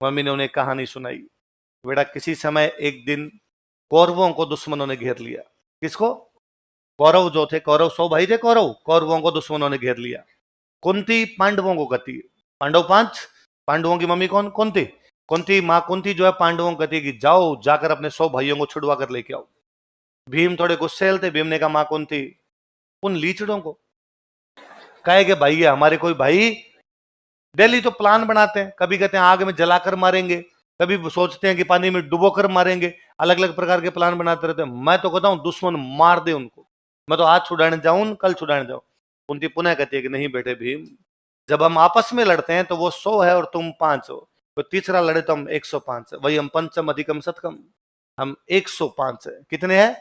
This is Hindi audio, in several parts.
मम्मी ने उन्हें कहानी सुनाई। बेटा, किसी समय एक दिन कौरवों को दुश्मनों ने घेर लिया। किसको? कौरव जो थे, कौरव 100 भाई थे कौरव, कौरवों को दुश्मनों ने घेर लिया। कुंती पांडवों को कहती है, पांडव 5, पांडवों की मम्मी कौन? कुंती। कुंती, माँ कुंती जो है पांडवों को कहती है कि जाओ जाकर अपने 100 भाइयों को छुड़वा कर लेके आओ। भीम थोड़े गुस्सेल थे। भीम ने कहा, माँ कुंती, उन लीचड़ों को कहे कि भाई, ये हमारे कोई भाई डेली तो प्लान बनाते हैं, कभी कहते हैं आग में जलाकर मारेंगे, कभी सोचते हैं कि पानी में डुबोकर मारेंगे, अलग अलग प्रकार के प्लान बनाते रहते हैं। मैं तो कहता हूं दुश्मन मार दे उनको, मैं तो आज छुड़ाने जाऊं, कल छुड़ाने जाऊं। कुंती पुनः कहती है कि नहीं बेटे भीम, जब हम आपस में लड़ते हैं तो वो 100 है और तुम 5 हो, तो तीसरा लड़े तो हम 105 है, वही हम पंचम अधिकम शतकम, हम 105 है। कितने हैं?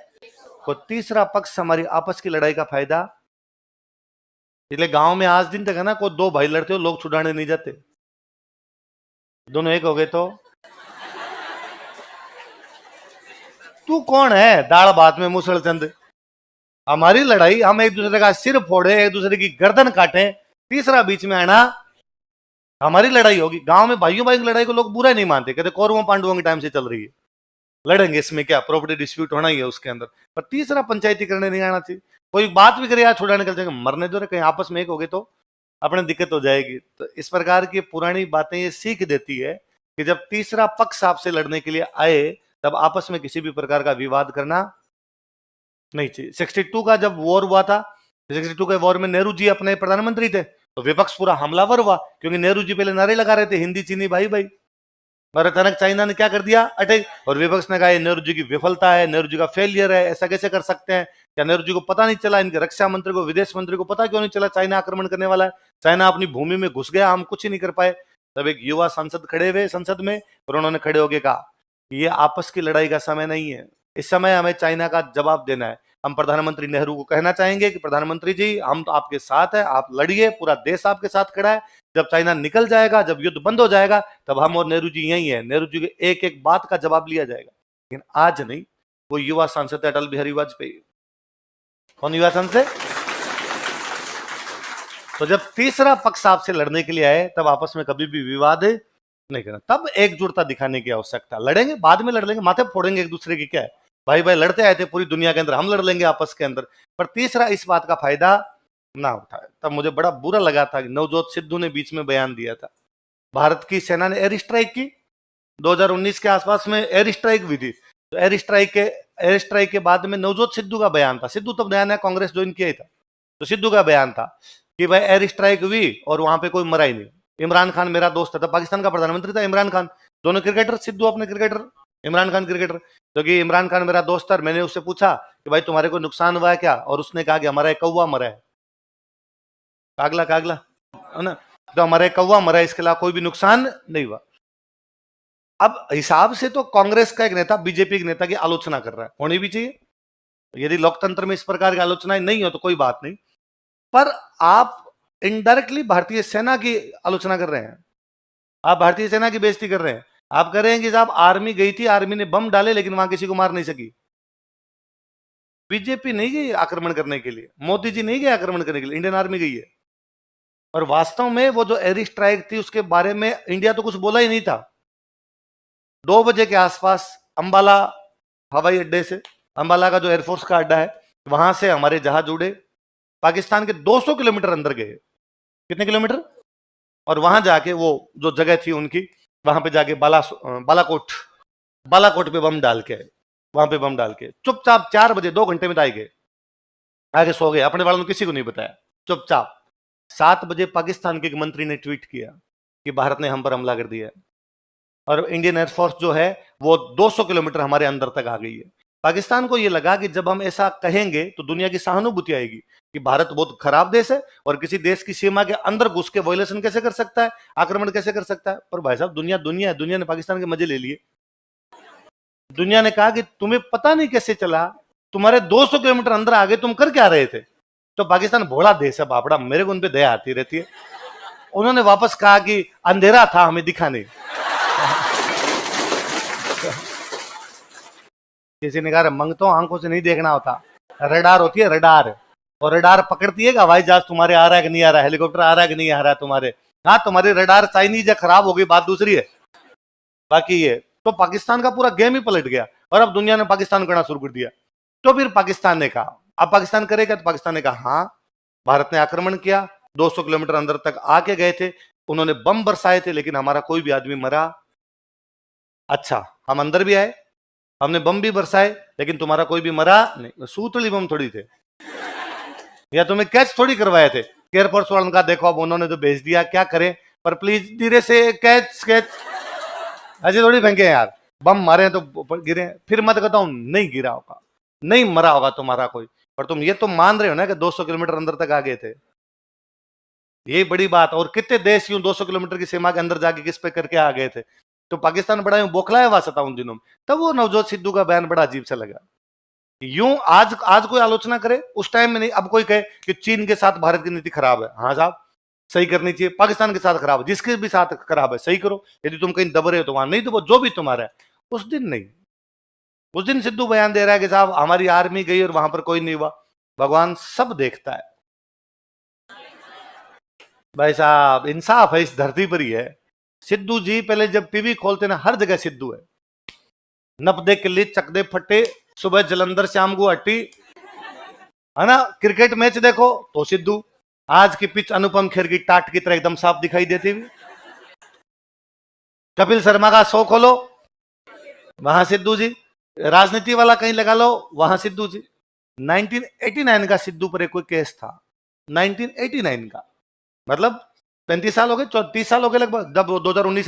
तो तीसरा पक्ष हमारी आपस की लड़ाई का फायदा। इसलिए गांव में आज दिन तक है ना, कोई 2 भाई लड़ते हो लोग छुड़ाने नहीं जाते, दोनों एक हो गए तो तू कौन है दाढ़ भात में मुसलचंद। हमारी लड़ाई, हम एक दूसरे का सिर फोड़े, एक दूसरे की गर्दन काटे, तीसरा बीच में आना, हमारी लड़ाई होगी। गांव में भाइयों भाई की लड़ाई को लोग बुरा नहीं मानते, कहते कौरवों पांडवों के टाइम से चल रही है, लड़ेंगे, इसमें क्या, प्रॉपर्टी डिस्प्यूट होना ही है उसके अंदर। पर तीसरा पंचायती करने नहीं आना चाहिए। कोई बात भी करे यार छुड़ा निकल जाएगा, मरने दो रे, कहीं आपस में एक हो गए तो अपने दिक्कत हो जाएगी। तो इस प्रकार की पुरानी बातें ये सीख देती है कि जब तीसरा पक्ष आपसे लड़ने के लिए आए तब आपस में किसी भी प्रकार का विवाद करना नहीं चाहिए। 62 का जब वॉर हुआ था, 62 के वॉर में नेहरू जी अपने प्रधानमंत्री थे, तो विपक्ष पूरा हमलावर हुआ, क्योंकि नेहरू जी पहले नारे लगा रहे थे हिंदी चीनी भाई भाई, और अचानक चाइना ने क्या कर दिया, अटैक। और विपक्ष ने कहा नेहरू जी की विफलता है, नेहरू जी का फेलियर है, ऐसा कैसे कर सकते हैं, क्या नेहरू जी को पता नहीं चला, इनके रक्षा मंत्री को, विदेश मंत्री को पता क्यों नहीं चला चाइना आक्रमण करने वाला है, चाइना अपनी भूमि में घुस गया, हम कुछ ही नहीं कर पाए। तब एक युवा सांसद खड़े हुए संसद में और उन्होंने खड़े होकर कहा ये आपस की लड़ाई का समय नहीं है, इस समय हमें चाइना का जवाब देना है। हम प्रधानमंत्री नेहरू को कहना चाहेंगे कि प्रधानमंत्री जी, हम तो आपके साथ है, आप लड़िए, पूरा देश आपके साथ खड़ा है, जब चाइना निकल जाएगा, जब युद्ध बंद हो जाएगा, तब हम और नेहरू जी यही है, नेहरू जी के एक एक बात का जवाब लिया जाएगा। लेकिन आज नहीं। वो युवा सांसद अटल बिहारी वाजपेयी। कौन युवा सांसद? तो जब तीसरा पक्ष आपसे लड़ने के लिए आए तब आपस में कभी भी विवाद नहीं करना, तब एकजुटता दिखाने की आवश्यकता। लड़ेंगे बाद में लड़ लेंगे, माथे फोड़ेंगे एक दूसरे की, क्या है भाई भाई लड़ते आए थे पूरी दुनिया के अंदर, हम लड़ लेंगे आपस के अंदर। पर तीसरा इस बात का फायदा ना उठाए। तब मुझे बड़ा बुरा लगा था कि नवजोत सिद्धू ने बीच में बयान दिया था, भारत की सेना ने एयर स्ट्राइक की 2019 के आसपास में, एयर स्ट्राइक हुई थी, तो एयर स्ट्राइक के बाद में नवजोत सिद्धू का बयान था, सिद्धू तब नया नया कांग्रेस ज्वाइन किया ही था, तो सिद्धू का बयान था कि भाई एयर स्ट्राइक हुई और वहां पे कोई मरा ही नहीं। इमरान खान मेरा दोस्त था, पाकिस्तान का प्रधानमंत्री था इमरान खान, दोनों क्रिकेटर, सिद्धू अपने क्रिकेटर, इमरान खान क्रिकेटर। तो कि इमरान खान मेरा दोस्त था, मैंने उससे पूछा कि भाई तुम्हारे को नुकसान हुआ है क्या, और उसने कहा कि हमारा एक कौवा मरा है, कागला कागला है ना, तो हमारा एक कौवा मरा है, इसके अलावा कोई भी नुकसान नहीं हुआ। अब हिसाब से तो कांग्रेस का एक नेता बीजेपी के नेता की आलोचना कर रहा है, होनी भी चाहिए, यदि लोकतंत्र में इस प्रकार की आलोचनाएं नहीं हो तो कोई बात नहीं, पर आप इनडायरेक्टली भारतीय सेना की आलोचना कर रहे हैं, आप भारतीय सेना की बेइज्जती कर रहे हैं। आप कह रहे हैं कि साहब आर्मी गई थी, आर्मी ने बम डाले लेकिन वहां किसी को मार नहीं सकी। बीजेपी नहीं गई आक्रमण करने के लिए, मोदी जी नहीं गए आक्रमण करने के लिए, इंडियन आर्मी गई है। और वास्तव में वो जो एयर स्ट्राइक थी उसके बारे में इंडिया तो कुछ बोला ही नहीं था। 2 बजे के आसपास अंबाला हवाई अड्डे से, अंबाला का जो एयरफोर्स का अड्डा है, वहां से हमारे जहाज उड़े, पाकिस्तान के 200 किलोमीटर अंदर गए। कितने किलोमीटर? और वहां जाके वो जो जगह थी उनकी, वहां पे जाके बालाकोट पे बम डाल के, वहां पे बम डाल के चुपचाप 4 बजे 2 घंटे में तो गए, आगे सो गए, अपने वालों ने किसी को नहीं बताया, चुपचाप। 7 बजे पाकिस्तान के एक मंत्री ने ट्वीट किया कि भारत ने हम पर हमला कर दिया है, और इंडियन एयरफोर्स जो है वो 200 किलोमीटर हमारे अंदर तक आ गई है। पाकिस्तान को ये लगा कि जब हम ऐसा कहेंगे तो दुनिया की सहानुभूति आएगी कि भारत बहुत खराब देश है और किसी देश की सीमा के अंदर घुस के वायलेशन कैसे कर सकता है, आक्रमण कैसे कर सकता है। पर भाई साहब दुनिया है, दुनिया ने पाकिस्तान के मजे ले लिए। दुनिया ने कहा कि तुम्हें पता नहीं कैसे चला, तुम्हारे 200 किलोमीटर अंदर आ गए, तुम कर क्या रहे थे। तो पाकिस्तान भोला देश है बापड़ा, मेरे को उन पर दया आती रहती है। उन्होंने वापस कहा कि अंधेरा था, हमें दिखा नहीं। किसी ने कहा मंगतो आंखों से नहीं देखना होता, रडार होती है रडार, और रडार पकड़ती है कि हवाई जहाज तुम्हारे आ रहा है कि नहीं आ रहा है, हेलीकॉप्टर आ रहा है कि नहीं आ रहा है तुम्हारे। हाँ तुम्हारी रडार चाइनीज है, खराब हो गई, बात दूसरी है। बाकी ये तो पाकिस्तान का पूरा गेम ही पलट गया और अब दुनिया ने पाकिस्तान करना शुरू कर दिया। तो फिर पाकिस्तान ने कहा, अब पाकिस्तान करेगा, तो पाकिस्तान ने कहा हाँ भारत ने आक्रमण किया, 200 किलोमीटर अंदर तक आके गए थे, उन्होंने बम बरसाए थे, लेकिन हमारा कोई भी आदमी मरा। अच्छा, हम अंदर भी आए, हमने बम भी बरसाए, लेकिन तुम्हारा कोई भी मरा नहीं। सूतली बम थोड़ी थे, या तुम्हें कैच थोड़ी करवाए थे। एयरफोर्स वालों का देखो, अब उन्होंने तो भेज दिया, क्या करें, पर प्लीज धीरे से कैच कैच, ऐसे थोड़ी फेंके यार, बम मारे तो गिरे, फिर मत कहता हूं नहीं गिरा होगा, नहीं मरा होगा तुम्हारा कोई, पर तुम ये तो मान रहे हो ना कि 200 किलोमीटर अंदर तक आ गए थे। यही बड़ी बात। और कितने देश यूं 200 किलोमीटर की सीमा के अंदर जाके किस पे करके आ गए थे। तो पाकिस्तान बड़ा यूं बौखलाया हुआ था उन दिनों में। तब वो नवजोत सिद्धू का बयान बड़ा अजीब सा लगा। यूं आज आज कोई आलोचना करे, उस टाइम में नहीं। अब कोई कहे कि चीन के साथ भारत की नीति खराब है, हाँ साहब सही करनी चाहिए। पाकिस्तान के साथ खराब है, जिसके भी साथ खराब है सही करो। यदि तुम कहीं दब रहे हो तो वहां नहीं दबो, जो भी तुम्हारा है। उस दिन नहीं, उस दिन सिद्धू बयान दे रहा है कि साहब हमारी आर्मी गई और वहां पर कोई नहीं हुआ। भगवान सब देखता है भाई साहब, इंसाफ है इस धरती पर ही है। सिद्धू जी पहले जब टीवी खोलते ना, हर जगह सिद्धू है। नप दे किल्ली, चक दे फट्टे, सुबह जलंधर शाम गुवाहाटी, है ना। क्रिकेट मैच देखो तो सिद्धू। आज की पिच अनुपम खेर की टाट की तरह एकदम साफ दिखाई देती हुई। कपिल शर्मा का शो खोलो, वहां सिद्धू जी। राजनीति वाला कहीं लगा लो, वहां सिद्धू जी। 1989 का सिद्धू पर एक कोई केस था, 1989 का, मतलब 35 साल हो गए, 30 साल हो गए लगभग, जब 2019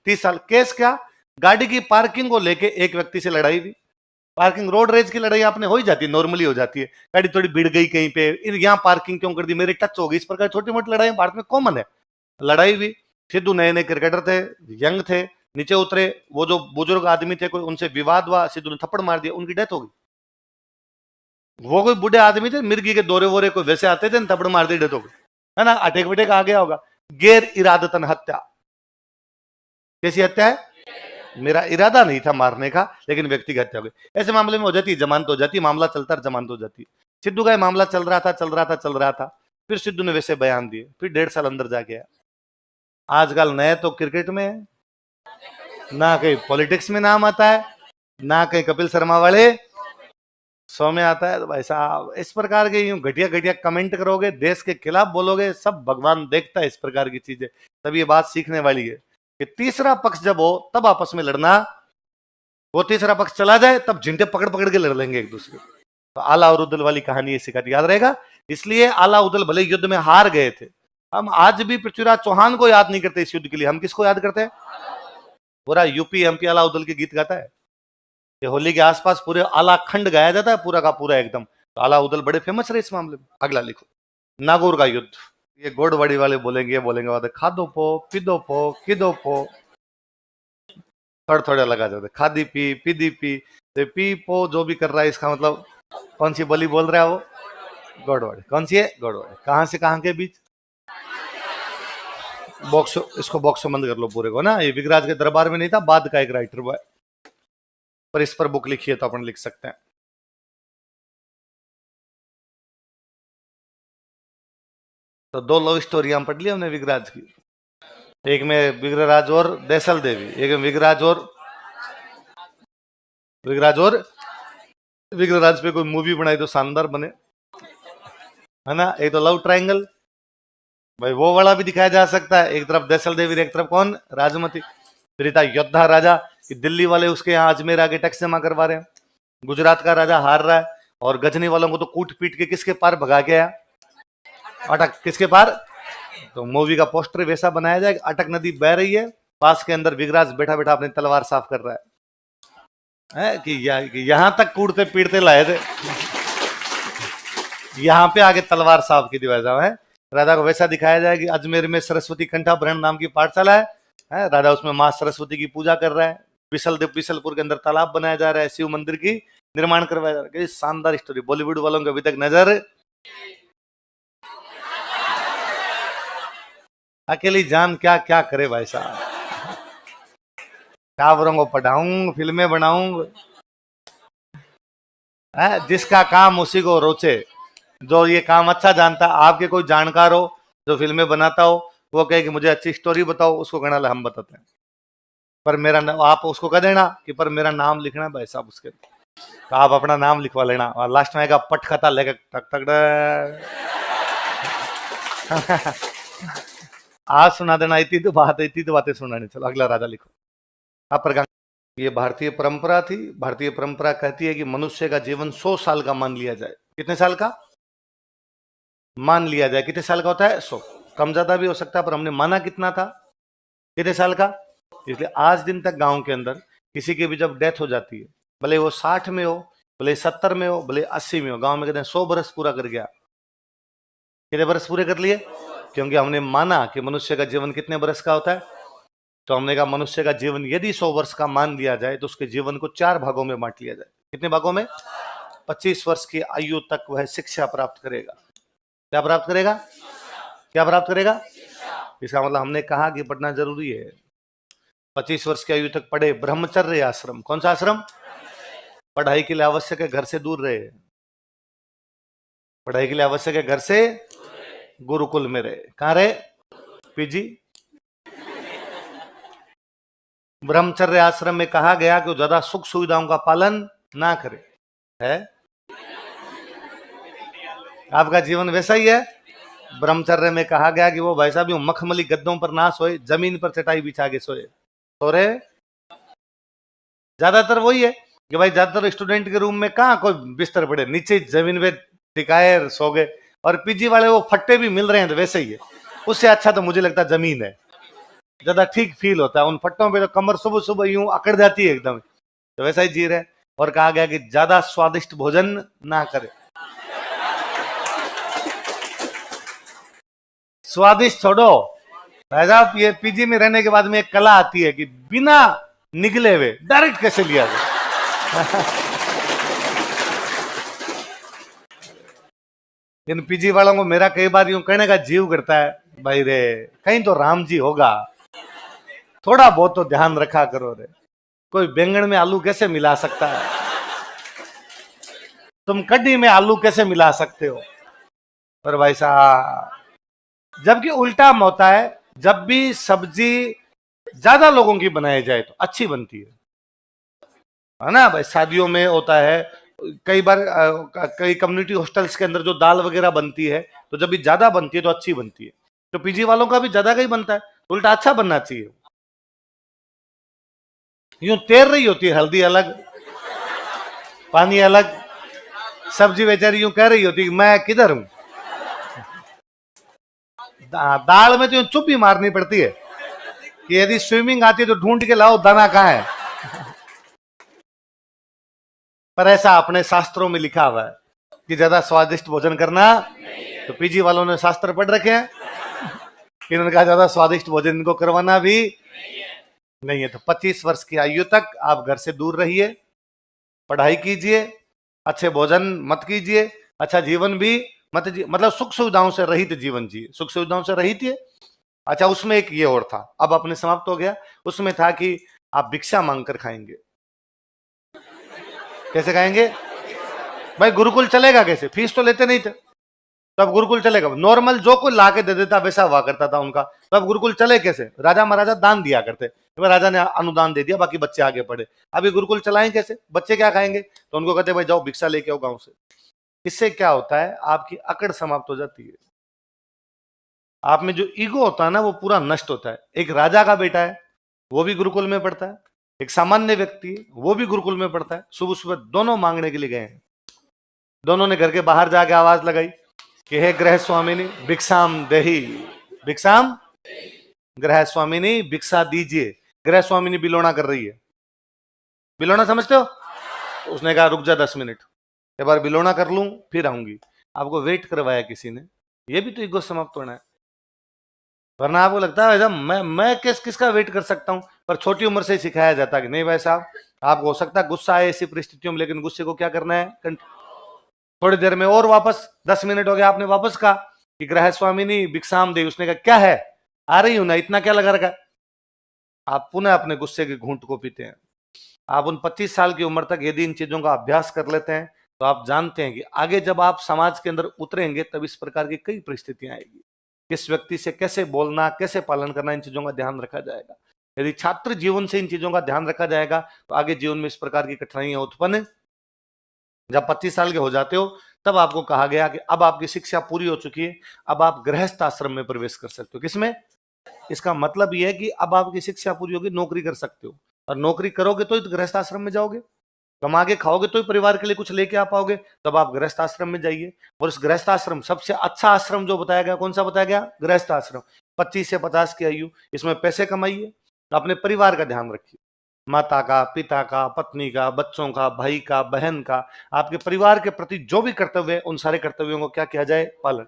30 साल। केस क्या, गाड़ी की पार्किंग को लेके एक व्यक्ति से लड़ाई हुई। पार्किंग, रोड रेज की लड़ाई आपने हो ही जाती है, नॉर्मली हो जाती है। गाड़ी थोड़ी भिड़ गई कहीं पे, यहाँ पार्किंग क्यों कर दी, मेरी टच होगी, इस प्रकार छोटी मोटी लड़ाई भारत में कॉमन है। लड़ाई हुई, सिद्धू नए नए क्रिकेटर थे, यंग थे, नीचे उतरे। वो जो बुजुर्ग आदमी थे कोई, उनसे विवाद हुआ, सिद्धू ने थप्पड़ मार दिया, उनकी डेथ हो गई। वो कोई बूढ़े आदमी थे, मिर्गी के दौरे वोरे कोई वैसे आते थे, थप्पड़ मार दी, डेथ हो गई, है ना। अटैक वटेक आ गया होगा। गैर इरादतन हत्या। कैसी हत्या है, मेरा इरादा नहीं था मारने का, लेकिन व्यक्ति की हत्या हो गई। ऐसे मामले में हो जाती है, जमानत हो जाती है, मामला चलता है, जमानत हो जाती है। सिद्धू का मामला चल रहा था, चल रहा था, चल रहा था। फिर सिद्धू ने वैसे बयान दिए, फिर 1.5 साल अंदर जाके आया। आजकल नए तो क्रिकेट में है, ना कहीं पॉलिटिक्स में नाम आता है, ना कहीं कपिल शर्मा वाले शो में आता है। तो भाई साहब इस प्रकार के यूं घटिया घटिया कमेंट करोगे, देश के खिलाफ बोलोगे, सब भगवान देखता है इस प्रकार की चीजें। तब ये बात सीखने वाली है कि तीसरा पक्ष जब हो तब आपस में लड़ना, वो तीसरा पक्ष चला जाए तब झिंटे पकड़ पकड़ के लड़ लेंगे एक दूसरे। तो आला और उदल वाली कहानी सिखाती, याद रहेगा। इसलिए आला उदल भले युद्ध में हार गए थे, हम आज भी पृथ्वीराज चौहान को याद नहीं करते इस युद्ध के लिए। हम किसको याद करते हैं, पूरा यूपी एमपी आला उदल के गीत गाता है। ये होली के आसपास पूरे आला खंड गाया जाता है, पूरा का पूरा एकदम। तो आला उदल बड़े फेमस रहे इस मामले में। अगला लिखो, नागौर का युद्ध। ये गोडवाड़ी वाले बोलेंगे, ये बोलेंगे खादो पो पिदो पो किदो पो, थोड़ा थोड़ा लगा जाता है। खादी पी पीदी पी, तो पी पो जो भी कर रहा है, इसका मतलब कौन सी बोली बोल रहा है वो, गोडवाड़ी। कौन सी है, गोडवाड़ी। कहां से कहां के बीच, बॉक्स, इसको बॉक्स बंद कर लो पूरे को ना। ये विगराज के दरबार में नहीं था, बाद का एक राइटर हुआ है, पर इस पर बुक लिखी है तो अपन लिख सकते हैं। तो 2 लव स्टोरी हम पढ़ ली हमने विगराज की। एक में विग्रराज और देसल देवी, एक में विगराज और विग्रराज पे कोई मूवी बनाई तो शानदार बने, है ना। एक तो लव ट्रायंगल, भाई वो वाला भी दिखाया जा सकता है। एक तरफ देसल देवी, एक तरफ कौन, राजमती। फिर था योद्धा राजा कि दिल्ली वाले उसके यहाँ अजमेर आके टैक्स जमा करवा रहे हैं, गुजरात का राजा हार रहा है, और गजनी वालों को तो कूट पीट के किसके पार भगा के आया, अटक किसके पार। तो मूवी का पोस्टर वैसा बनाया जाए, अटक नदी बह रही है, पास के अंदर विगराज बैठा बैठा अपनी तलवार साफ कर रहा है कि यहां तक कूटते पीटते लाए थे, यहां पे आगे तलवार साफ की दिवाई साहब है। राधा को वैसा दिखाया जाए कि अजमेर में सरस्वती कंठाभरण नाम की पाठशाला है, राधा उसमें माँ सरस्वती की पूजा कर रहा है। बिशलपुर के अंदर तालाब बनाया जा रहा है, शिव मंदिर की निर्माण करवाया जा रहा है। शानदार स्टोरी, बॉलीवुड वालों को अभी तक नजर, अकेली जान क्या क्या करे भाई साहब। टावरों को पढ़ाऊं, फिल्में बनाऊं, जिसका काम उसी को रोचे। जो ये काम अच्छा जानता, आपके कोई जानकार हो जो फिल्में बनाता हो, वो कहे कि मुझे अच्छी स्टोरी बताओ, उसको गणा हम बताते हैं। पर मेरा आप उसको कह देना कि पर मेरा नाम लिखना भाई साहब उसके, तो आप अपना नाम लिखवा लेना और लास्ट में आएगा पट खाता लेकर टक टक आज सुना देना, इतनी तो बातें सुनानी। चलो अगला राजा लिखो। आप प्रकार, ये भारतीय परंपरा थी। भारतीय परंपरा कहती है कि मनुष्य का जीवन 100 साल का मान लिया जाए। कितने साल का मान लिया जाए? कितने साल का होता है? 100। कम ज्यादा भी हो सकता है, पर हमने माना कितना था? कितने साल का? इसलिए आज दिन तक गांव के अंदर किसी की भी जब डेथ हो जाती है, भले वो 60 में हो, भले 70 में हो, भले 80 में हो, गांव में कहते हैं 100 बरस पूरा कर गया। कितने बरस पूरे कर लिए? क्योंकि हमने माना कि मनुष्य का जीवन कितने बरस का होता है। तो हमने कहा मनुष्य का जीवन यदि 100 वर्ष का मान लिया जाए तो उसके जीवन को 4 भागों में बांट लिया जाए। कितने भागों में? 25 वर्ष की आयु तक वह शिक्षा प्राप्त करेगा। क्या प्राप्त करेगा? क्या प्राप्त करेगा? इसका मतलब हमने कहा कि पढ़ना जरूरी है। 25 वर्ष की आयु तक पढ़े। ब्रह्मचर्य आश्रम। कौन सा आश्रम? पढ़ाई के लिए आवश्यक है घर से दूर रहे। पढ़ाई के लिए आवश्यक है घर से गुरुकुल में रहे। कहां रहे? पीजी। ब्रह्मचर्य आश्रम में कहा गया कि वो ज्यादा सुख सुविधाओं का पालन ना करे। है आपका जीवन वैसा ही है। ब्रह्मचर्य में कहा गया कि वो भाई साहब यूं मखमली गद्दों पर ना सोए, जमीन पर चटाई बिछा के सोए। सो रहे ज्यादातर वही है कि भाई ज्यादातर स्टूडेंट के रूम में कहाँ कोई बिस्तर पड़े, नीचे जमीन पे टिकाए सो गए। और पीजी वाले वो फट्टे भी मिल रहे हैं तो वैसे ही है। उससे अच्छा तो मुझे लगता है जमीन है, ज्यादा ठीक फील होता है। उन फट्टों पे तो कमर सुबह सुबह यूं अकड़ जाती है एकदम, तो वैसा ही जी रहे। और कहा गया कि ज्यादा स्वादिष्ट भोजन ना करे। स्वादिष्ट छोड़ो भाई साहब, ये पीजी में रहने के बाद में एक कला आती है कि बिना निगले हुए डायरेक्ट कैसे लिया जाए। इन पीजी वालों को मेरा कई बार यूं कहने का जीव करता है, भाई रे कहीं तो राम जी होगा, थोड़ा बहुत तो ध्यान रखा करो रे। कोई बैंगन में आलू कैसे मिला सकता है? तुम कड्डी में आलू कैसे मिला सकते हो? पर भाई साहब जबकि उल्टा होता है, जब भी सब्जी ज्यादा लोगों की बनाई जाए तो अच्छी बनती है ना भाई। शादियों में होता है कई बार, कई कम्युनिटी हॉस्टल्स के अंदर जो दाल वगैरह बनती है, तो जब भी ज्यादा बनती है तो अच्छी बनती है। तो पीजी वालों का भी ज्यादा का ही बनता है, तो उल्टा अच्छा बनना चाहिए। यूं तैर रही होती है, हल्दी अलग पानी अलग, सब्जी बेचारी यूं कह रही होती है मैं किधर हूं। दाल में तो चुप ही मारनी पड़ती है कि यदि स्विमिंग आती है तो ढूंढ के लाओ दाना कहां है। पर ऐसा अपने शास्त्रों में लिखा हुआ है कि ज्यादा स्वादिष्ट भोजन करना। तो पीजी वालों ने शास्त्र पढ़ रखे हैं, इन्होंने कहा ज्यादा स्वादिष्ट भोजन इनको करवाना भी नहीं है। तो 25 वर्ष की आयु तक आप घर से दूर रहिए, पढ़ाई कीजिए, अच्छे भोजन मत कीजिए, अच्छा जीवन भी मत जी, मतलब सुख सुविधाओं से रहित जीवन जिए। सुख सुविधाओं से रहित है। अच्छा उसमें एक ये और था, अब अपने समाप्त हो गया। उसमें था कि आप भिक्षा मांगकर खाएंगे। कैसे खाएंगे भाई? गुरुकुल चलेगा कैसे? फीस तो लेते नहीं थे, तो अब गुरुकुल चलेगा? नॉर्मल जो कोई ला के दे देता वैसा हुआ करता था उनका, तो अब गुरुकुल चले कैसे? राजा महाराजा दान दिया करते, तो राजा ने अनुदान दे दिया, बाकी बच्चे आगे पढ़े। अभी गुरुकुल चलाएं कैसे? बच्चे क्या खाएंगे? तो उनको कहते भाई जाओ भिक्षा लेके आओ गांव से। इससे क्या होता है? आपकी अकड़ समाप्त हो जाती है। आप में जो ईगो होता है ना वो पूरा नष्ट होता है। एक राजा का बेटा है वो भी गुरुकुल में पढ़ता है, एक सामान्य व्यक्ति है वो भी गुरुकुल में पढ़ता है। सुबह सुबह दोनों मांगने के लिए गए हैं। दोनों ने घर के बाहर जाके आवाज लगाई कि हे गृह स्वामिनी भिक्षाम देही, भिक्षाम गृह स्वामिनी भिक्षा दीजिए। गृह स्वामिनी बिलोना कर रही है। बिलोना समझते हो? उसने कहा रुक जा 10 मिनट, एक बार बिलोना कर लूं फिर आऊंगी। आपको वेट करवाया किसी ने, ये भी तो ईगो समाप्त होना है। वरना आपको लगता है मैं किसका वेट कर सकता हूं। पर छोटी उम्र से ही सिखाया जाता है कि नहीं भाई साहब, आपको हो सकता है गुस्सा आए ऐसी परिस्थितियों में, लेकिन गुस्से को क्या करना है? थोड़ी देर में और वापस 10 मिनट हो गया, आपने वापस कहा कि गृह स्वामिनी भिक्षाम दे। उसने कहा क्या है, आ रही हूं ना, इतना क्या लगा रखा? आप पुनः अपने गुस्से के घूंट को पीते हैं। आप उन 25 साल की उम्र तक यदि इन चीजों का अभ्यास कर लेते हैं तो आप जानते हैं कि आगे जब आप समाज के अंदर उतरेंगे तब इस प्रकार की कई परिस्थितियां आएगी। किस व्यक्ति से कैसे बोलना, कैसे पालन करना, इन चीजों का ध्यान रखा जाएगा। यदि छात्र जीवन से इन चीजों का ध्यान रखा जाएगा तो आगे जीवन में इस प्रकार की कठिनाइयां उत्पन्न, जब 25 साल के हो जाते हो तब आपको कहा गया कि अब आपकी शिक्षा पूरी हो चुकी है, अब आप गृहस्थ आश्रम में प्रवेश कर सकते हो। किसमें? इसका मतलब यह है कि अब आपकी शिक्षा पूरी होगी, नौकरी कर सकते हो, और नौकरी करोगे तो गृहस्थ आश्रम में जाओगे, कमा के खाओगे तो ही परिवार के लिए कुछ लेके आ पाओगे, तब आप गृहस्थ आश्रम में जाइए। और इस गृहस्थ आश्रम सबसे अच्छा आश्रम जो बताया गया, कौन सा बताया गया? गृहस्थ आश्रम। 25 से 50 की आयु, इसमें पैसे कमाइए, अपने परिवार का ध्यान रखिए, माता का, पिता का, पत्नी का, बच्चों का, भाई का, बहन का, आपके परिवार के प्रति जो भी कर्तव्य है उन सारे कर्तव्यों को क्या किया जाए? पालन।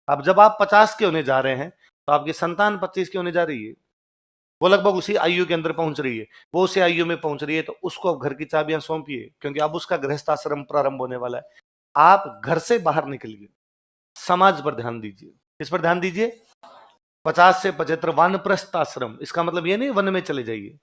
अब जब आप 50 के होने जा रहे हैं तो आपकी संतान 25 की होने जा रही है, वो लगभग उसी आयु के अंदर पहुंच रही है, वो उसी आयु में पहुंच रही है, तो उसको अब घर की चाबियां सौंपिए, क्योंकि अब उसका गृहस्थाश्रम प्रारंभ होने वाला है। आप घर से बाहर निकलिए, समाज पर ध्यान दीजिए। किस पर ध्यान दीजिए? 50 से 75 वानप्रस्थ आश्रम। इसका मतलब ये नहीं वन में चले जाइए,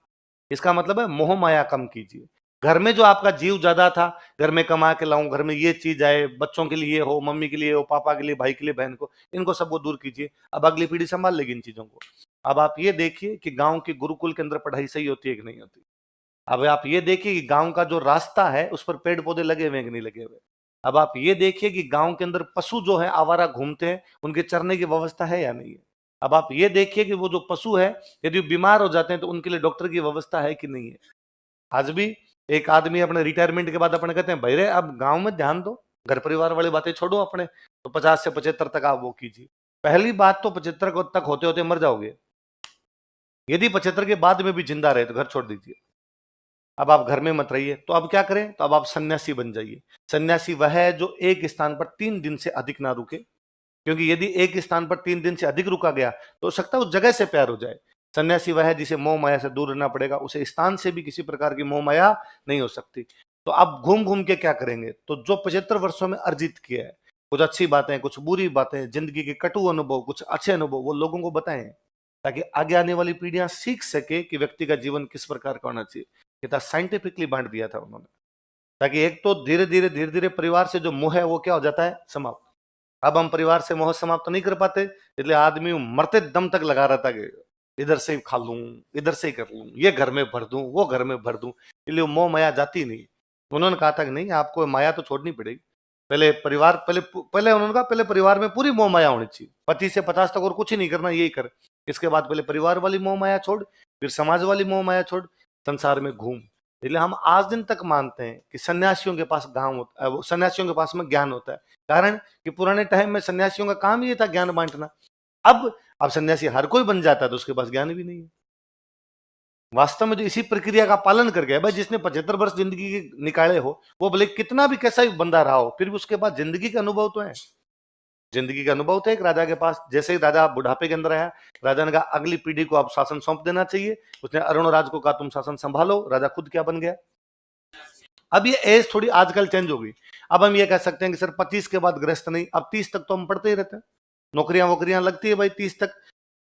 इसका मतलब है मोह माया कम कीजिए। घर में जो आपका जीव ज्यादा था, घर में कमा के लाऊं, घर में ये चीज आए, बच्चों के लिए हो, मम्मी के लिए हो, पापा के लिए, भाई के लिए, बहन को, इनको सबको दूर कीजिए। अब अगली पीढ़ी संभाल लेगी इन चीजों को। अब आप ये देखिए कि गांव के गुरुकुल के अंदर पढ़ाई सही होती है कि नहीं होती। अब आप ये देखिए कि गांव का जो रास्ता है उस पर पेड़ पौधे लगे हुए हैं कि नहीं लगे हुए। अब आप ये देखिए कि गांव के अंदर पशु जो है आवारा घूमते हैं, उनके चरने की व्यवस्था है या नहीं है। अब आप ये देखिए कि वो जो पशु है यदि बीमार हो जाते हैं तो उनके लिए डॉक्टर की व्यवस्था है कि नहीं है। आज भी एक आदमी अपने रिटायरमेंट के बाद अपने कहते हैं, भाई रे अब गांव में ध्यान दो, घर परिवार वाली बातें छोड़ो अपने, तो 50 से 75 तक आप वो कीजिए। पहली बात तो 75 तक होते होते मर जाओगे। यदि 75 के बाद में भी जिंदा रहे तो घर छोड़ दीजिए, अब आप घर में मत रहिए। तो अब क्या करें? तो अब आप सन्यासी बन जाइए। सन्यासी वह है जो एक स्थान पर 3 दिन से अधिक ना रुके, क्योंकि यदि एक स्थान पर 3 दिन से अधिक रुका गया तो हो सकता है उस जगह से प्यार हो जाए। सन्यासी वह है जिसे मोह माया से दूर रहना पड़ेगा, उसे स्थान से भी किसी प्रकार की मोह माया नहीं हो सकती। तो आप घूम घूम के क्या करेंगे? तो जो 75 वर्षों में अर्जित किया है, कुछ अच्छी बातें, कुछ बुरी बातें, जिंदगी के कटु अनुभव, कुछ अच्छे अनुभव, वो लोगों को बताएं, ताकि आगे आने वाली पीढ़ियां सीख सके कि व्यक्ति का जीवन किस प्रकार का होना चाहिए। कितना साइंटिफिकली बांट दिया था उन्होंने, ताकि एक तो धीरे धीरे परिवार से जो मोह है वो क्या हो जाता है? समाप्त। अब हम परिवार से मोह समाप्त तो नहीं कर पाते, इसलिए आदमी मरते दम तक लगा रहता है कि इधर से ही खा लूं, इधर से ही कर लूं, ये घर में भर दूं, वो घर में भर दूं, इसलिए मोह माया जाती नहीं। उन्होंने कहा था कि नहीं, आपको माया तो छोड़नी पड़ेगी। पहले परिवार, पहले उन्होंने कहा पहले परिवार में पूरी मोह माया होनी चाहिए, 25 से 50 तक और कुछ ही नहीं करना, यही कर। इसके बाद पहले परिवार वाली मोह माया छोड़, फिर समाज वाली मोह माया छोड़, संसार में घूम। इसलिए हम आज दिन तक मानते हैं कि सन्यासियों के पास गांव होता है, सन्यासियों के पास में ज्ञान होता है। कारण कि पुराने टाइम में सन्यासियों का काम ही था ज्ञान बांटना। अब सन्यासी हर कोई बन जाता है तो उसके पास ज्ञान भी नहीं है। वास्तव में जो इसी प्रक्रिया का पालन कर गया भाई, जिसने 75 वर्ष जिंदगी के निकाले हो, वो भले कितना भी कैसा भी बंदा रहा हो, फिर भी उसके पास जिंदगी का अनुभव तो है। जिंदगी का अनुभव था एक राजा के पास। जैसे ही राजा बुढ़ापे के अंदर आया, राजा ने कहा अगली पीढ़ी को आप शासन सौंप देना चाहिए। उसने अरुणराज को कहा तुम शासन संभालो। राजा खुद क्या बन गया? अब ये एज थोड़ी आजकल चेंज हो गई। अब हम ये कह सकते हैं कि सर 25 के बाद गृहस्थ नहीं, अब 30 तक तो हम पढ़ते ही रहते हैं, नौकरियां वोकरियां लगती है भाई 30 तक।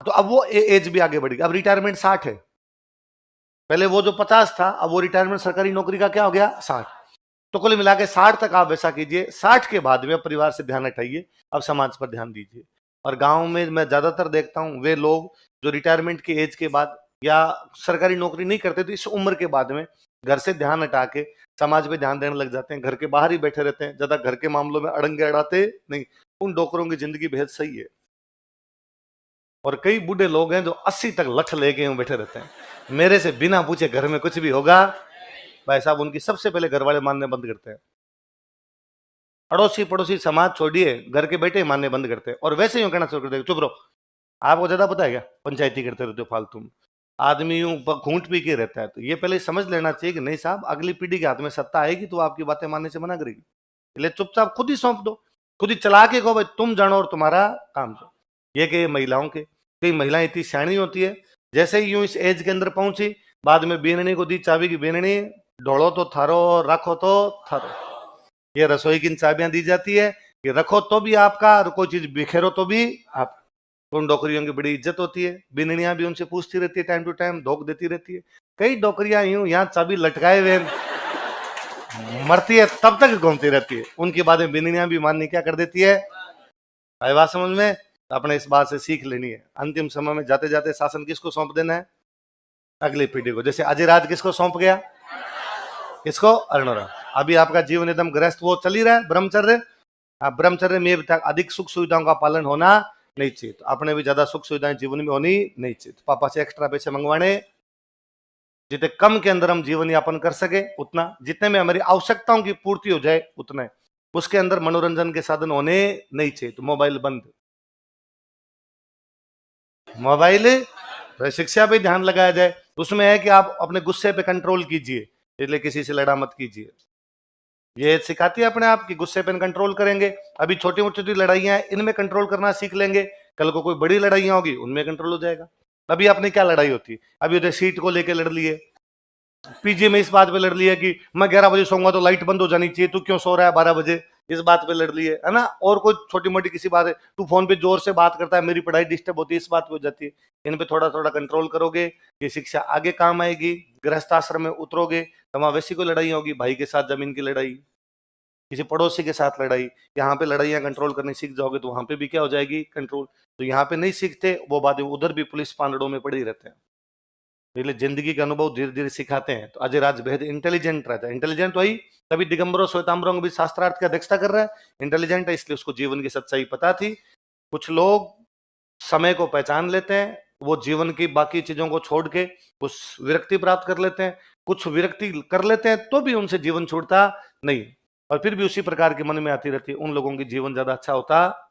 तो अब वो एज भी आगे बढ़ गई, अब रिटायरमेंट 60 है। पहले वो जो 50 था, अब वो रिटायरमेंट सरकारी नौकरी का क्या हो गया? 60। तो कुल मिला के 60 तक आप वैसा कीजिए। 60 के बाद में परिवार से ध्यान हटाइए, अब समाज पर ध्यान दीजिए। और गांव में मैं ज्यादातर देखता हूं वे लोग जो रिटायरमेंट की एज के बाद या सरकारी नौकरी नहीं करते तो इस उम्र के बाद में घर से ध्यान हटा के समाज पे ध्यान देने लग जाते हैं, घर के बाहर ही बैठे रहते हैं, ज्यादा घर के मामलों में अड़ंगे अड़ाते नहीं। उन डोकरों की जिंदगी बेहद सही है। और कई बूढ़े लोग हैं जो 80 तक लठ लेके यूं बैठे रहते हैं, मेरे से बिना पूछे घर में कुछ भी होगा। भाई साहब उनकी सबसे पहले घर वाले मानने बंद करते हैं। अड़ोसी पड़ोसी समाज छोड़िए, घर के बेटे मानने बंद करते हैं। और वैसे यूं कहना शुरू करते हैं चुप रहो, आपको ज्यादा पता है क्या, पंचायती करते रहते हो फालतू में। आदमी यूं घूंट पी के रहता है। तो ये पहले समझ लेना चाहिए कि नहीं साहब, अगली पीढ़ी के हाथ में सत्ता आएगी तो आपकी बातें मानने से मना करेगी। इसलिए चुपचाप खुद ही सौंप दो, खुद ही चला के कहो भाई तुम जानो और तुम्हारा काम जो। ये कि महिलाओं के, कई महिलाएं इतनी सियाणी होती है, जैसे ही यूं इस एज के अंदर पहुंची, बाद में बीननी को दी चाबी की, बीननी ढोलो तो थारो, रखो तो थारो। ये रसोई की चाबियां दी जाती है कि रखो तो भी आपका और कोई चीज बिखेरो तो भी आप। उन डोकरियों की बड़ी इज्जत होती है, बिननियां भी उनसे पूछती रहती है, टाइम टू टाइम धोख देती रहती है। कई डोकरियां यूं यहाँ चाबी लटकाए हुए मरती है तब तक घूमती रहती है। उनकी बातें बिननियां भी माननी क्या कर देती है। भाई बात समझ में? अपने इस बात से सीख लेनी है। अंतिम समय में जाते जाते शासन किसको सौंप देना है? अगली पीढ़ी को। जैसे अजयराज किसको सौंप गया? किसको? अरुणोरा। अभी आपका जीवन एकदम ग्रस्त वो चल ही रहा है, ब्रह्मचर्य। ब्रह्मचर्य में अधिक सुख सुविधाओं का पालन होना नहीं चाहिए। तो अपने भी ज्यादा सुख सुविधाएं जीवन में होनी नहीं चाहिए। तो पापा से एक्स्ट्रा पैसे मंगवाने, जितने कम के अंदर हम जीवन यापन कर सके उतना, जितने में हमारी आवश्यकताओं की पूर्ति हो जाए उतने, उसके अंदर मनोरंजन के साधन होने नहीं चाहिए। तो मोबाइल बंद, मोबाइल शिक्षा पे ध्यान लगाया जाए। उसमें है कि आप अपने गुस्से पे कंट्रोल कीजिए, इसलिए किसी से लड़ा मत कीजिए। ये सिखाती है अपने आप की गुस्से पे कंट्रोल करेंगे। अभी छोटी छोटी लड़ाइयां हैं, इनमें कंट्रोल करना सीख लेंगे, कल को कोई बड़ी लड़ाइयां होगी उनमें कंट्रोल हो जाएगा। अभी आपने क्या लड़ाई होती है? अभी उधर सीट को लेके लड़ लिए, पीजी में इस बात पे लड़ लिया कि मैं 11 बजे सोऊंगा तो लाइट बंद हो जानी चाहिए, तू क्यों सो रहा है 12 बजे, इस बात पे लड़ लिए, है ना। और कोई छोटी मोटी किसी बात है, तू फोन पे जोर से बात करता है, मेरी पढ़ाई डिस्टर्ब होती है, इस बात पे हो जाती है। इन पे थोड़ा थोड़ा कंट्रोल करोगे, ये शिक्षा आगे काम आएगी। गृहस्थ आश्रम में उतरोगे तो वहां वैसी कोई लड़ाई होगी, भाई के साथ जमीन की लड़ाई, किसी पड़ोसी के साथ लड़ाई, यहाँ पे लड़ाइयाँ कंट्रोल करनी सीख जाओगे तो वहां पे भी क्या हो जाएगी? कंट्रोल। तो यहाँ पे नहीं सीखते वो बातें, उधर भी पुलिस पांदड़ों में पड़े ही रहते हैं। इसलिए जिंदगी के अनुभव धीरे धीरे सिखाते हैं। तो अजय राज बेहद इंटेलिजेंट रहता है। इंटेलिजेंट वही, तभी दिगंबरों श्वेतांबरों को भी शास्त्रार्थ की अध्यक्षता कर रहा है। इंटेलिजेंट है इसलिए उसको जीवन की सच्चाई पता थी। कुछ लोग समय को पहचान लेते हैं, वो जीवन की बाकी चीजों को छोड़ के कुछ विरक्ति प्राप्त कर लेते हैं। कुछ विरक्ति कर लेते हैं तो भी उनसे जीवन छूटता नहीं, और फिर भी उसी प्रकार के मन में आती रहती है, उन लोगों की जीवन ज्यादा अच्छा होता